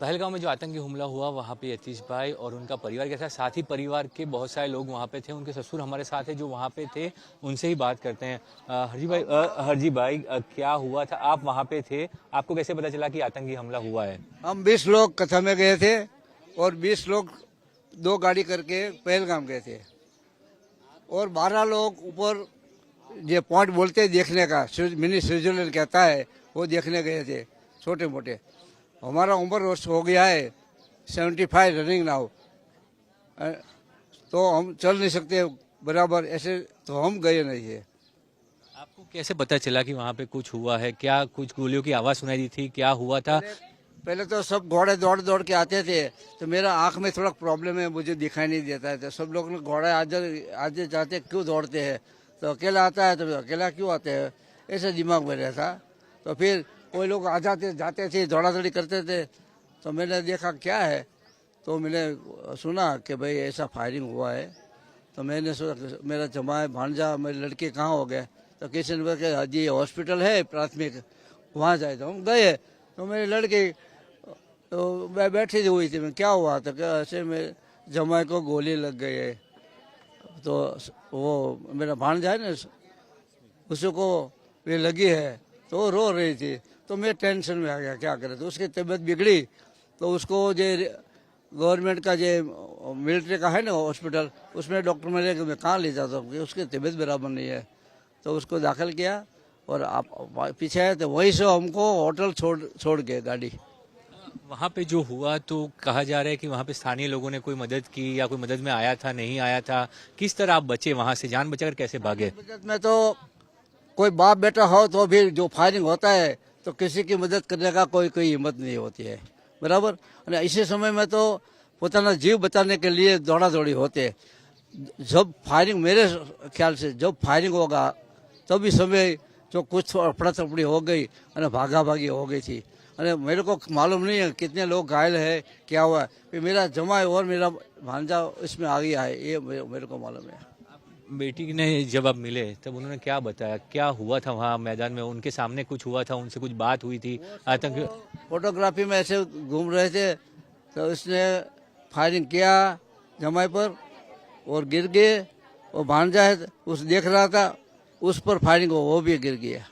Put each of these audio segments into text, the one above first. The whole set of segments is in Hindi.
पहलगाम में जो आतंकी हमला हुआ वहाँ पे यतीश भाई और उनका परिवार के साथ, साथ ही परिवार के बहुत सारे लोग वहाँ पे थे। उनके ससुर हमारे साथ है जो वहाँ पे थे, उनसे ही बात करते हैं। हरजी भाई, क्या हुआ था? आप वहाँ पे थे, आपको कैसे पता चला कि आतंकी हमला हुआ है? हम 20 लोग कथा में गए थे और 20 लोग 2 गाड़ी करके पहलगाम गए थे और 12 लोग ऊपर ये पॉइंट बोलते हैं देखने का, मिनी स्विट्जरलैंड कहता है, वो देखने गए थे छोटे मोटे। हमारा उम्र हो गया है 75 रनिंग नाउ, तो हम चल नहीं सकते बराबर ऐसे, तो हम गए नहीं है। आपको कैसे पता चला कि वहाँ पे कुछ हुआ है? क्या कुछ गोलियों की आवाज़ सुनाई दी थी? क्या हुआ था? पहले तो सब घोड़े दौड़ दौड़ के आते थे, तो मेरा आंख में थोड़ा प्रॉब्लम है, मुझे दिखाई नहीं देता है। तो सब लोग घोड़े आते जाते क्यों दौड़ते हैं, तो अकेला आता है तो अकेला क्यों आते हैं, ऐसे दिमाग में रहता। तो फिर कोई लोग आ जाते जाते थे, दौड़ा दौड़ी करते थे, तो मैंने देखा क्या है, तो मैंने सुना कि भाई ऐसा फायरिंग हुआ है। तो मैंने सोचा मेरा जमाए भांजा मेरे लड़के कहाँ हो गए, तो किसी ने बोला जी हॉस्पिटल है प्राथमिक, वहाँ जाए। तो हम गए, तो मेरे लड़के तो मैं बैठी हुई थी, मैं क्या हुआ, तो क्या ऐसे में जमाए को गोली लग गई है। तो वो मेरा भांजा है ना, उसको ये लगी है, तो वो रो रही थी। तो मैं टेंशन में आ गया, क्या करे, तो उसकी तबीयत बिगड़ी। तो उसको जो गवर्नमेंट का जो मिलिट्री का है ना हॉस्पिटल, उसमें डॉक्टर मेरे मैं कहाँ ले जाता हूँ, उसकी तबीयत बराबर नहीं है। तो उसको दाखिल किया और आप पीछे आए, तो वहीं से हमको होटल छोड़ गए गाड़ी। वहाँ पे जो हुआ तो कहा जा रहा है कि वहाँ पे स्थानीय लोगों ने कोई मदद की या कोई मदद में आया था, नहीं आया था? किस तरह आप बचे वहाँ से? जान बचाकर कैसे भागे? मदद में तो कोई बाप बेटा हो तो भी जो फायरिंग होता है तो किसी की मदद करने का कोई हिम्मत नहीं होती है, बराबर। और इसी समय में तो पोताना जीव बचाने के लिए दौड़ा दौड़ी होते। जब फायरिंग, मेरे ख्याल से जब फायरिंग होगा तभी समय जो कुछ अफड़ा तफड़ी हो गई और भागा भागी हो गई थी। अरे मेरे को मालूम नहीं है कितने लोग घायल है, क्या हुआ है। मेरा जमाई और मेरा भांजा इसमें आ गया है, ये मेरे को मालूम है। बेटी ने जब आप मिले तब उन्होंने क्या बताया, क्या हुआ था वहाँ मैदान में? उनके सामने कुछ हुआ था, उनसे कुछ बात हुई थी? आतंक फोटोग्राफी में ऐसे घूम रहे थे, तो उसने फायरिंग किया जमाई पर और गिर गए। वो भांजा है, उस देख रहा था, उस पर फायरिंग हो, वो भी गिर गया।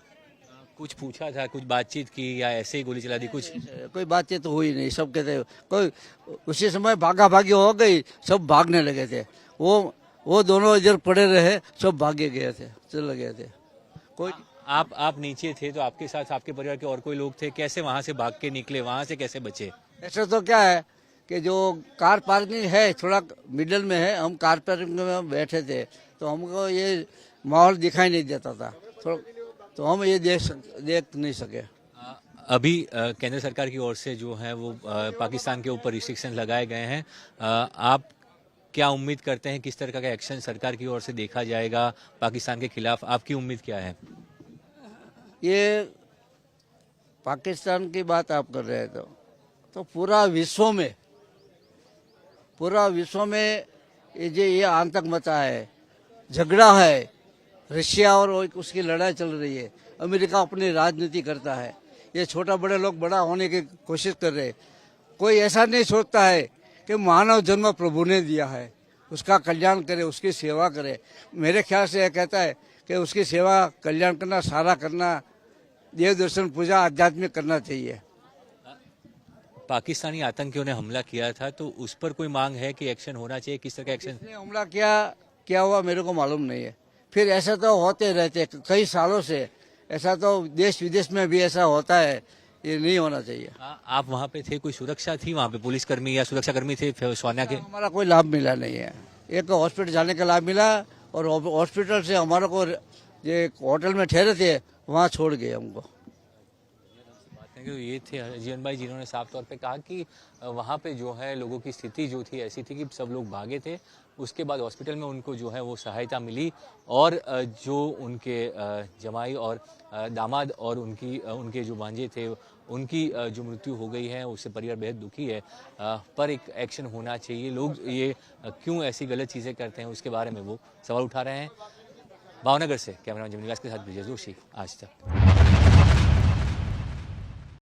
कुछ पूछा था, कुछ बातचीत की या ऐसे ही गोली चला दी? कुछ कोई बातचीत तो हुई नहीं, सब कहते कोई उसी समय भागा भागी हो गई, सब भागने लगे थे। वो दोनों इधर पड़े रहे, सब भागे गए थे, चले गए थे। कोई आप नीचे थे तो आपके साथ आपके परिवार के और कोई लोग थे? कैसे वहां से भाग के निकले, वहां से कैसे बचे? ऐसा तो क्या है कि जो कार पार्किंग है थोड़ा मिडल में है, हम कार पार्किंग में बैठे थे, तो हमको ये माहौल दिखाई नहीं देता था थोड़ा, तो हम ये देख नहीं सके। अभी केंद्र सरकार की ओर से जो है वो पाकिस्तान के ऊपर रिस्ट्रिक्शन लगाए गए हैं। आप क्या उम्मीद करते हैं, किस तरह का एक्शन सरकार की ओर से देखा जाएगा पाकिस्तान के खिलाफ? आपकी उम्मीद क्या है? ये पाकिस्तान की बात आप कर रहे हैं, तो पूरा विश्व में ये आतंक मचा है, झगड़ा है, रशिया और उसकी लड़ाई चल रही है, अमेरिका अपनी राजनीति करता है, ये छोटा बड़े लोग बड़ा होने की कोशिश कर रहे हैं। कोई ऐसा नहीं सोचता है कि मानव जन्म प्रभु ने दिया है, उसका कल्याण करे, उसकी सेवा करे। मेरे ख्याल से यह कहता है कि उसकी सेवा, कल्याण करना, सारा करना, देव दर्शन पूजा आध्यात्मिक करना चाहिए। पाकिस्तानी आतंकियों ने हमला किया था तो उस पर कोई मांग है कि एक्शन होना चाहिए? किस तरह का एक्शन? हमला क्या हुआ मेरे को मालूम नहीं है। फिर ऐसा तो होते रहते कई सालों से, ऐसा तो देश विदेश में भी ऐसा होता है, ये नहीं होना चाहिए। आप वहाँ पे थे, कोई सुरक्षा थी वहाँ पे? पुलिसकर्मी या सुरक्षाकर्मी थे सोनिया के? हमारा कोई लाभ मिला नहीं है। एक हॉस्पिटल जाने का लाभ मिला और हॉस्पिटल से हमारा को ये होटल में ठहरे थे, वहाँ छोड़ गए हमको। ये थे जीवन भाई जिन्होंने साफ तौर पे कहा कि वहाँ पे जो है लोगों की स्थिति जो थी ऐसी थी कि सब लोग भागे थे। उसके बाद हॉस्पिटल में उनको जो है वो सहायता मिली और जो उनके जमाई और दामाद और उनके जो भांजे थे उनकी जो मृत्यु हो गई है उससे परिवार बेहद दुखी है। पर एक एक्शन होना चाहिए। लोग ये क्यों ऐसी गलत चीज़ें करते हैं उसके बारे में वो सवाल उठा रहे हैं। भावनगर से कैमरामैन जमीन निवास के साथ विजय जोशी, आज तक।